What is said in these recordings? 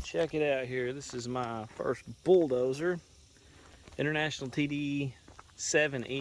Check it out here. This is my first bulldozer. International TD7E.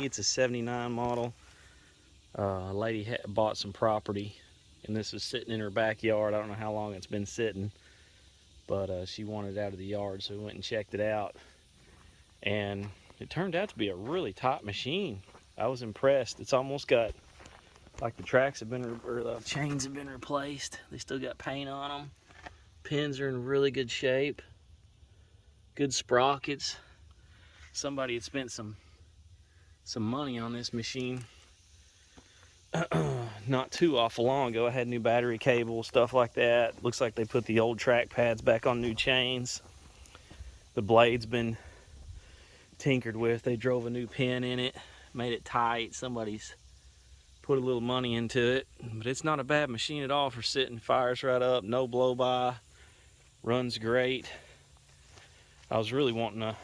It's a 79 model. A lady bought some property and this was sitting in her backyard. I don't know how long it's been sitting, but she wanted it out of the yard, so we went and checked it out. And it turned out to be a really top machine. I was impressed. It's almost got, like, the tracks have been, or the chains have been replaced. They still got paint on them. Pins are in really good shape. Good sprockets. Somebody had spent some money on this machine not too awful long ago. I had new battery cables, stuff like that. Looks like they put the old track pads back on new chains. The blade's been tinkered with. They drove a new pin in it, made it tight. Somebody's put a little money into it, but it's not a bad machine at all for sitting. Fires right up, no blow by, runs great. I was really wanting a,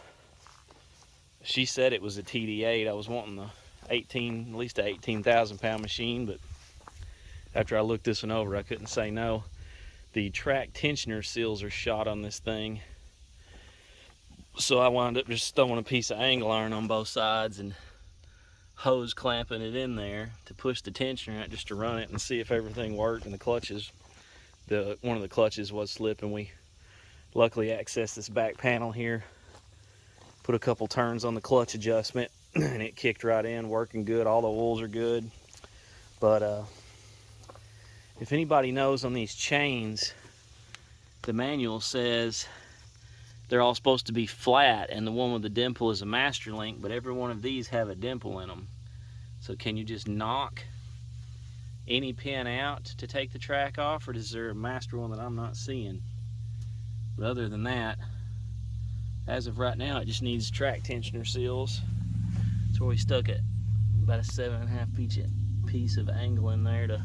she said it was a TD8. I was wanting the at least a 18,000 pound machine, but after I looked this one over, I couldn't say no. The track tensioner seals are shot on this thing, so I wound up just throwing a piece of angle iron on both sides and hose clamping it in there to push the tensioner out just to run it and see if everything worked. And the clutches, one of the clutches was slipping. We luckily accessed this back panel here, put a couple turns on the clutch adjustment, and it kicked right in, working good. All the oils are good. But if anybody knows on these chains, the manual says they're all supposed to be flat, and the one with the dimple is a master link, but every one of these have a dimple in them. So can you just knock any pin out to take the track off, or is there a master one that I'm not seeing? But other than that, as of right now, it just needs track tensioner seals. So we stuck it about a 7.5 piece of angle in there to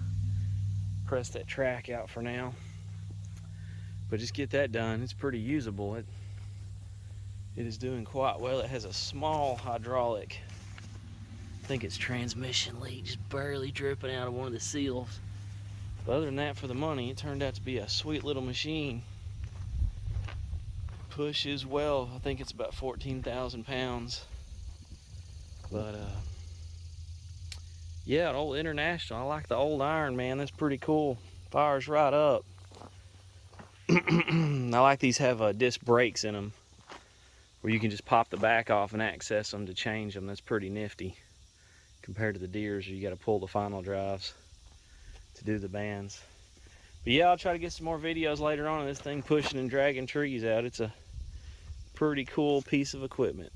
press that track out for now. But just get that done. It's pretty usable. It is doing quite well. It has a small hydraulic, I think it's transmission leak, just barely dripping out of one of the seals. But other than that, for the money, it turned out to be a sweet little machine. Pushes well. I think it's about 14,000 pounds. But yeah, an old International. I like the old iron, man. That's pretty cool. Fires right up. I like these have disc brakes in them, where you can just pop the back off and access them to change them. That's pretty nifty compared to the Deers, where you got to pull the final drives to do the bands. But yeah, I'll try to get some more videos later on of this thing pushing and dragging trees out. It's a pretty cool piece of equipment.